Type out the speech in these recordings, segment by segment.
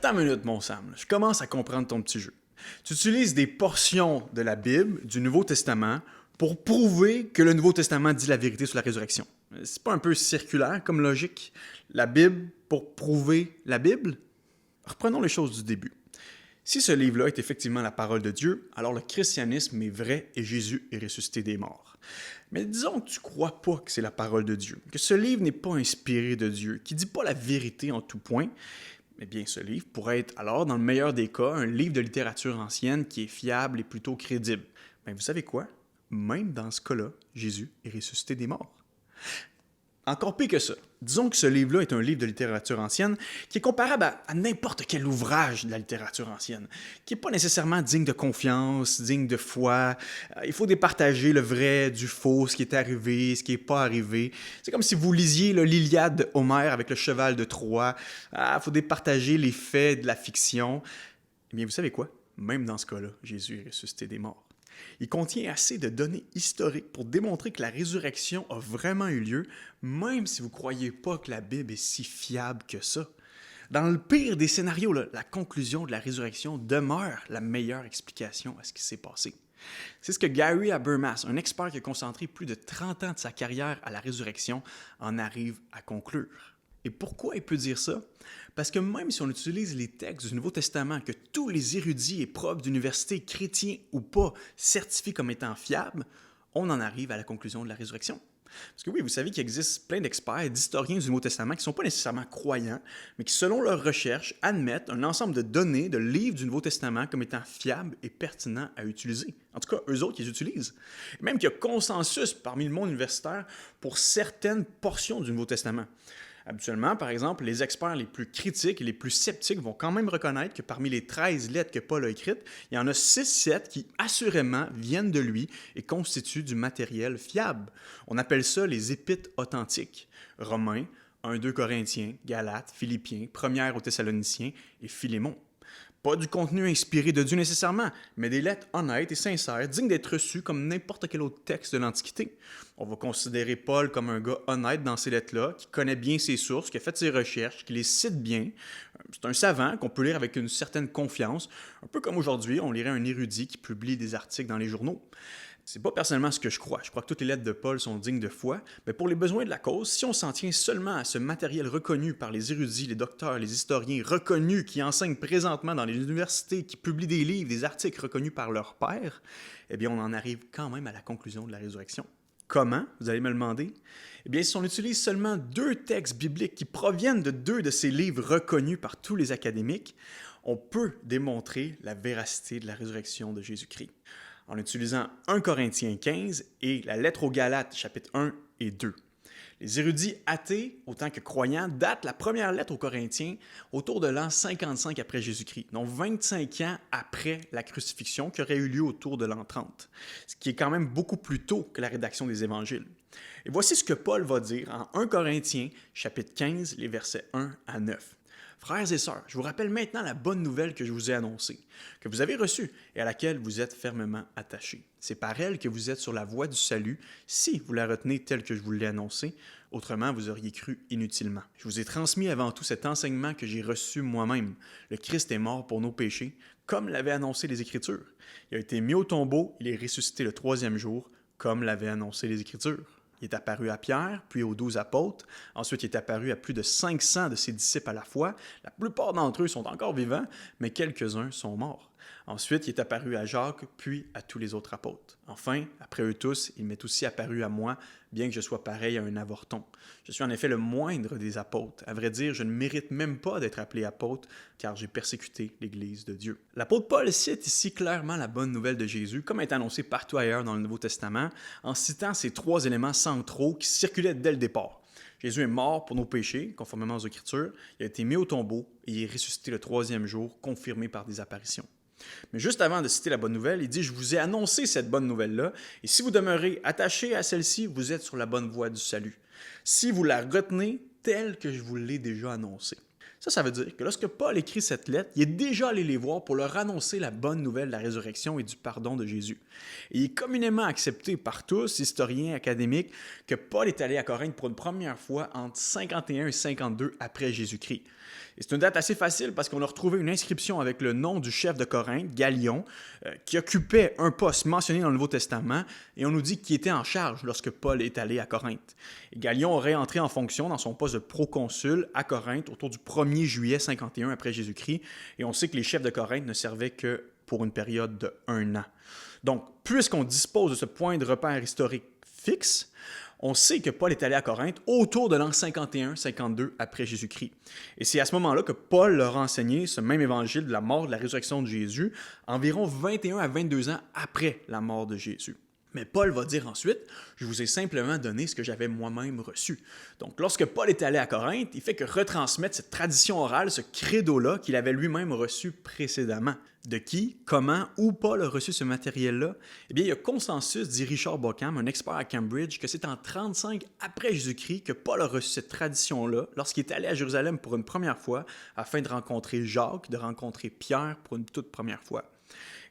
Attends une minute, mon Sam. Je commence à comprendre ton petit jeu. Tu utilises des portions de la Bible, du Nouveau Testament, pour prouver que le Nouveau Testament dit la vérité sur la résurrection. C'est pas un peu circulaire comme logique? La Bible pour prouver la Bible? Reprenons les choses du début. Si ce livre-là est effectivement la parole de Dieu, alors le christianisme est vrai et Jésus est ressuscité des morts. Mais disons que tu ne crois pas que c'est la parole de Dieu, que ce livre n'est pas inspiré de Dieu, qui ne dit pas la vérité en tout point. Eh bien, ce livre pourrait être alors, dans le meilleur des cas, un livre de littérature ancienne qui est fiable et plutôt crédible. Mais vous savez quoi? Même dans ce cas-là, Jésus est ressuscité des morts. Encore pire que ça. Disons que ce livre-là est un livre de littérature ancienne qui est comparable à n'importe quel ouvrage de la littérature ancienne, qui n'est pas nécessairement digne de confiance, digne de foi. Il faut départager le vrai du faux, ce qui est arrivé, ce qui n'est pas arrivé. C'est comme si vous lisiez l'Iliade de Homère avec le cheval de Troie. Il faut départager les faits de la fiction. Eh bien, vous savez quoi? Même dans ce cas-là, Jésus est ressuscité des morts. Il contient assez de données historiques pour démontrer que la résurrection a vraiment eu lieu, même si vous ne croyez pas que la Bible est si fiable que ça. Dans le pire des scénarios, la conclusion de la résurrection demeure la meilleure explication à ce qui s'est passé. C'est ce que Gary Habermas, un expert qui a concentré plus de 30 ans de sa carrière à la résurrection, en arrive à conclure. Et pourquoi il peut dire ça? Parce que même si on utilise les textes du Nouveau Testament que tous les érudits et profs d'université, chrétiens ou pas, certifient comme étant fiables, on en arrive à la conclusion de la résurrection. Parce que oui, vous savez qu'il existe plein d'experts et d'historiens du Nouveau Testament qui ne sont pas nécessairement croyants, mais qui, selon leurs recherches, admettent un ensemble de données, de livres du Nouveau Testament comme étant fiables et pertinents à utiliser. En tout cas, eux autres, ils utilisent. Et même qu'il y a consensus parmi le monde universitaire pour certaines portions du Nouveau Testament. Habituellement, par exemple, les experts les plus critiques et les plus sceptiques vont quand même reconnaître que parmi les 13 lettres que Paul a écrites, il y en a 6-7 qui, assurément, viennent de lui et constituent du matériel fiable. On appelle ça les épîtres authentiques. Romains, 1-2 Corinthiens, Galates, Philippiens, 1 aux Thessaloniciens et Philémon. Pas du contenu inspiré de Dieu nécessairement, mais des lettres honnêtes et sincères, dignes d'être reçues comme n'importe quel autre texte de l'Antiquité. On va considérer Paul comme un gars honnête dans ces lettres-là, qui connaît bien ses sources, qui a fait ses recherches, qui les cite bien. C'est un savant qu'on peut lire avec une certaine confiance, un peu comme aujourd'hui, on lirait un érudit qui publie des articles dans les journaux. C'est pas personnellement ce que je crois. Je crois que toutes les lettres de Paul sont dignes de foi, mais pour les besoins de la cause, si on s'en tient seulement à ce matériel reconnu par les érudits, les docteurs, les historiens reconnus qui enseignent présentement dans les universités, qui publient des livres, des articles reconnus par leurs pairs, eh bien on en arrive quand même à la conclusion de la résurrection. Comment, vous allez me le demander? Eh bien, si on utilise seulement 2 textes bibliques qui proviennent de 2 de ces livres reconnus par tous les académiques, on peut démontrer la véracité de la résurrection de Jésus-Christ en utilisant 1 Corinthiens 15 et la lettre aux Galates, chapitres 1 et 2. Les érudits athées, autant que croyants, datent la première lettre aux Corinthiens autour de l'an 55 après Jésus-Christ, donc 25 ans après la crucifixion qui aurait eu lieu autour de l'an 30, ce qui est quand même beaucoup plus tôt que la rédaction des évangiles. Et voici ce que Paul va dire en 1 Corinthiens, chapitre 15, les versets 1 à 9. Frères et sœurs, je vous rappelle maintenant la bonne nouvelle que je vous ai annoncée, que vous avez reçue et à laquelle vous êtes fermement attachés. C'est par elle que vous êtes sur la voie du salut, si vous la retenez telle que je vous l'ai annoncée, autrement vous auriez cru inutilement. Je vous ai transmis avant tout cet enseignement que j'ai reçu moi-même. Le Christ est mort pour nos péchés, comme l'avaient annoncé les Écritures. Il a été mis au tombeau, il est ressuscité le 3e jour, comme l'avaient annoncé les Écritures. Il est apparu à Pierre, puis aux 12 apôtres. Ensuite, il est apparu à plus de 500 de ses disciples à la fois. La plupart d'entre eux sont encore vivants, mais quelques-uns sont morts. Ensuite, il est apparu à Jacques, puis à tous les autres apôtres. Enfin, après eux tous, il m'est aussi apparu à moi, bien que je sois pareil à un avorton. Je suis en effet le moindre des apôtres. À vrai dire, je ne mérite même pas d'être appelé apôtre, car j'ai persécuté l'Église de Dieu. L'apôtre Paul cite ici clairement la bonne nouvelle de Jésus, comme est annoncée partout ailleurs dans le Nouveau Testament, en citant ces 3 éléments centraux qui circulaient dès le départ. Jésus est mort pour nos péchés, conformément aux Écritures, il a été mis au tombeau et il est ressuscité le 3e jour, confirmé par des apparitions. Mais juste avant de citer la bonne nouvelle, il dit « Je vous ai annoncé cette bonne nouvelle-là, et si vous demeurez attachés à celle-ci, vous êtes sur la bonne voie du salut. Si vous la retenez telle que je vous l'ai déjà annoncée. » Ça veut dire que lorsque Paul écrit cette lettre, il est déjà allé les voir pour leur annoncer la bonne nouvelle de la résurrection et du pardon de Jésus. Et il est communément accepté par tous, historiens, académiques, que Paul est allé à Corinthe pour une première fois entre 51 et 52 après Jésus-Christ. Et c'est une date assez facile parce qu'on a retrouvé une inscription avec le nom du chef de Corinthe, Galion, qui occupait un poste mentionné dans le Nouveau Testament, et on nous dit qu'il était en charge lorsque Paul est allé à Corinthe. Et Galion aurait entré en fonction dans son poste de proconsul à Corinthe autour du 1er juillet 51 après Jésus-Christ, et on sait que les chefs de Corinthe ne servaient que pour une période de 1 an. Donc, puisqu'on dispose de ce point de repère historique fixe, on sait que Paul est allé à Corinthe autour de l'an 51-52 après Jésus-Christ. Et c'est à ce moment-là que Paul leur a enseigné ce même évangile de la mort, de la résurrection de Jésus, environ 21 à 22 ans après la mort de Jésus. Mais Paul va dire ensuite, je vous ai simplement donné ce que j'avais moi-même reçu. Donc, lorsque Paul est allé à Corinthe, il fait que retransmettre cette tradition orale, ce credo-là qu'il avait lui-même reçu précédemment. De qui, comment, où Paul a reçu ce matériel-là? Eh bien, il y a consensus, dit Richard Bauckham, un expert à Cambridge, que c'est en 35 après Jésus-Christ que Paul a reçu cette tradition-là lorsqu'il est allé à Jérusalem pour une première fois afin de rencontrer Jacques, de rencontrer Pierre pour une toute première fois.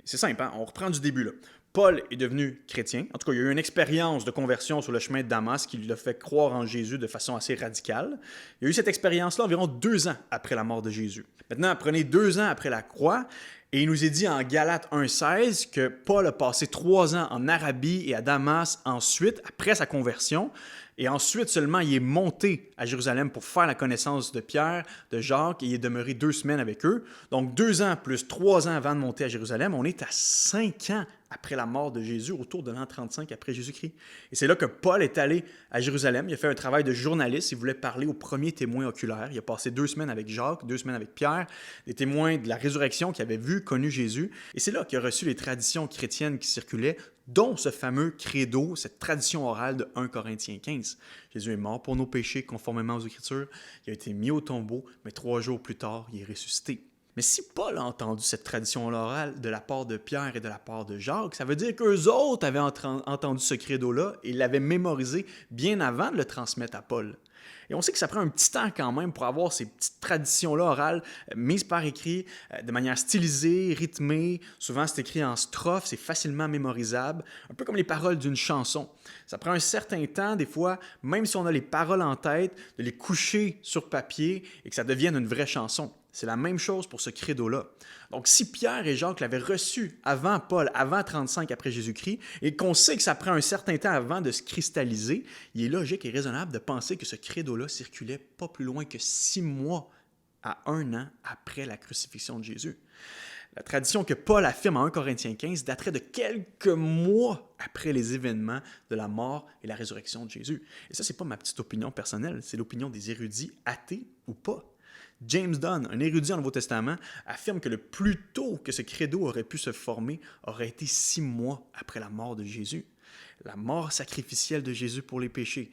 C'est simple, hein? On reprend du début là. Paul est devenu chrétien. En tout cas, il y a eu une expérience de conversion sur le chemin de Damas qui lui a fait croire en Jésus de façon assez radicale. Il y a eu cette expérience-là environ 2 ans après la mort de Jésus. Maintenant, prenez 2 ans après la croix, et il nous est dit en Galates 1,16 que Paul a passé 3 ans en Arabie et à Damas ensuite, après sa conversion, et ensuite seulement il est monté à Jérusalem pour faire la connaissance de Pierre, de Jacques, et il est demeuré 2 semaines avec eux. Donc 2 ans plus 3 ans avant de monter à Jérusalem, on est à 5 ans après la mort de Jésus, autour de l'an 35 après Jésus-Christ. Et c'est là que Paul est allé à Jérusalem. Il a fait un travail de journaliste. Il voulait parler aux premiers témoins oculaires. Il a passé 2 semaines avec Jacques, 2 semaines avec Pierre, des témoins de la résurrection qui avaient vu, connu Jésus. Et c'est là qu'il a reçu les traditions chrétiennes qui circulaient, dont ce fameux credo, cette tradition orale de 1 Corinthiens 15. Jésus est mort pour nos péchés, conformément aux Écritures. Il a été mis au tombeau, mais 3 jours plus tard, il est ressuscité. Mais si Paul a entendu cette tradition orale de la part de Pierre et de la part de Jacques, ça veut dire qu'eux autres avaient entendu ce credo-là et l'avaient mémorisé bien avant de le transmettre à Paul. Et on sait que ça prend un petit temps quand même pour avoir ces petites traditions-là orales mises par écrit de manière stylisée, rythmée. Souvent, c'est écrit en strophes, c'est facilement mémorisable, un peu comme les paroles d'une chanson. Ça prend un certain temps, des fois, même si on a les paroles en tête, de les coucher sur papier et que ça devienne une vraie chanson. C'est la même chose pour ce credo-là. Donc, si Pierre et Jacques l'avaient reçu avant Paul, avant 35 après Jésus-Christ, et qu'on sait que ça prend un certain temps avant de se cristalliser, il est logique et raisonnable de penser que ce credo-là circulait pas plus loin que 6 mois à 1 an après la crucifixion de Jésus. La tradition que Paul affirme en 1 Corinthiens 15 daterait de quelques mois après les événements de la mort et la résurrection de Jésus. Et ça, c'est pas ma petite opinion personnelle, c'est l'opinion des érudits athées ou pas. James Dunn, un érudit dans le Nouveau Testament, affirme que le plus tôt que ce credo aurait pu se former aurait été 6 mois après la mort de Jésus. La mort sacrificielle de Jésus pour les péchés,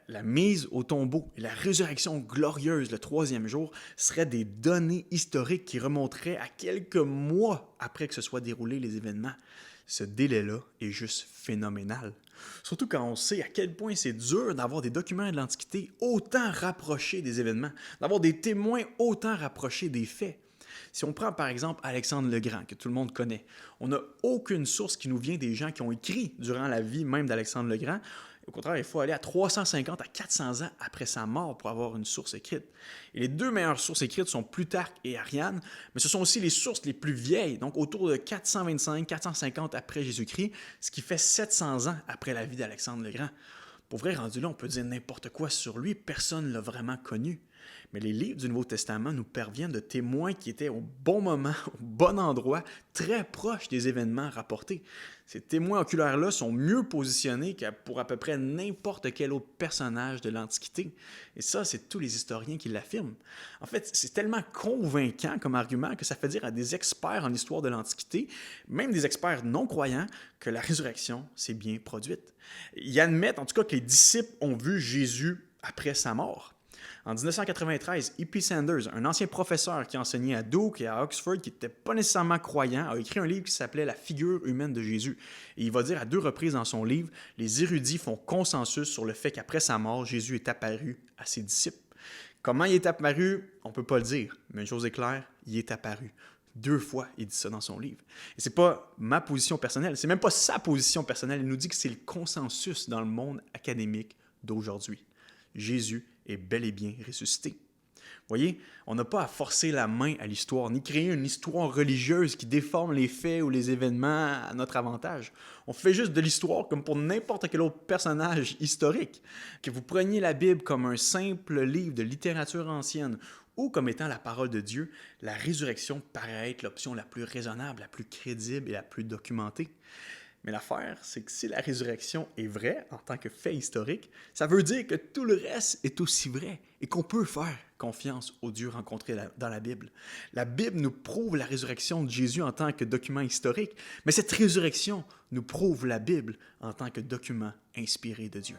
la mise au tombeau et la résurrection glorieuse le 3e jour seraient des données historiques qui remonteraient à quelques mois après que se soient déroulés les événements. Ce délai-là est juste phénoménal. Surtout quand on sait à quel point c'est dur d'avoir des documents de l'Antiquité autant rapprochés des événements, d'avoir des témoins autant rapprochés des faits. Si on prend par exemple Alexandre le Grand, que tout le monde connaît, on n'a aucune source qui nous vient des gens qui ont écrit durant la vie même d'Alexandre le Grand. Au contraire, il faut aller à 350 à 400 ans après sa mort pour avoir une source écrite. Et les 2 meilleures sources écrites sont Plutarque et Ariane, mais ce sont aussi les sources les plus vieilles, donc autour de 425-450 après Jésus-Christ, ce qui fait 700 ans après la vie d'Alexandre le Grand. Pour vrai, rendu là, on peut dire n'importe quoi sur lui, personne ne l'a vraiment connu. Mais les livres du Nouveau Testament nous parviennent de témoins qui étaient au bon moment, au bon endroit, très proches des événements rapportés. Ces témoins oculaires-là sont mieux positionnés que pour à peu près n'importe quel autre personnage de l'Antiquité. Et ça, c'est tous les historiens qui l'affirment. En fait, c'est tellement convaincant comme argument que ça fait dire à des experts en histoire de l'Antiquité, même des experts non-croyants, que la résurrection s'est bien produite. Ils admettent en tout cas que les disciples ont vu Jésus après sa mort. En 1993, E.P. Sanders, un ancien professeur qui enseignait à Duke et à Oxford, qui n'était pas nécessairement croyant, a écrit un livre qui s'appelait « La figure humaine de Jésus ». Et il va dire à 2 reprises dans son livre, les érudits font consensus sur le fait qu'après sa mort, Jésus est apparu à ses disciples. Comment il est apparu, on ne peut pas le dire, mais une chose est claire, il est apparu. 2 fois, il dit ça dans son livre. Et c'est pas ma position personnelle, c'est même pas sa position personnelle. Il nous dit que c'est le consensus dans le monde académique d'aujourd'hui. Jésus est bel et bien ressuscité. Voyez, on n'a pas à forcer la main à l'histoire, ni créer une histoire religieuse qui déforme les faits ou les événements à notre avantage. On fait juste de l'histoire comme pour n'importe quel autre personnage historique. Que vous preniez la Bible comme un simple livre de littérature ancienne ou comme étant la parole de Dieu, la résurrection paraît être l'option la plus raisonnable, la plus crédible et la plus documentée. Mais l'affaire, c'est que si la résurrection est vraie en tant que fait historique, ça veut dire que tout le reste est aussi vrai et qu'on peut faire confiance au Dieu rencontré dans la Bible. La Bible nous prouve la résurrection de Jésus en tant que document historique, mais cette résurrection nous prouve la Bible en tant que document inspiré de Dieu.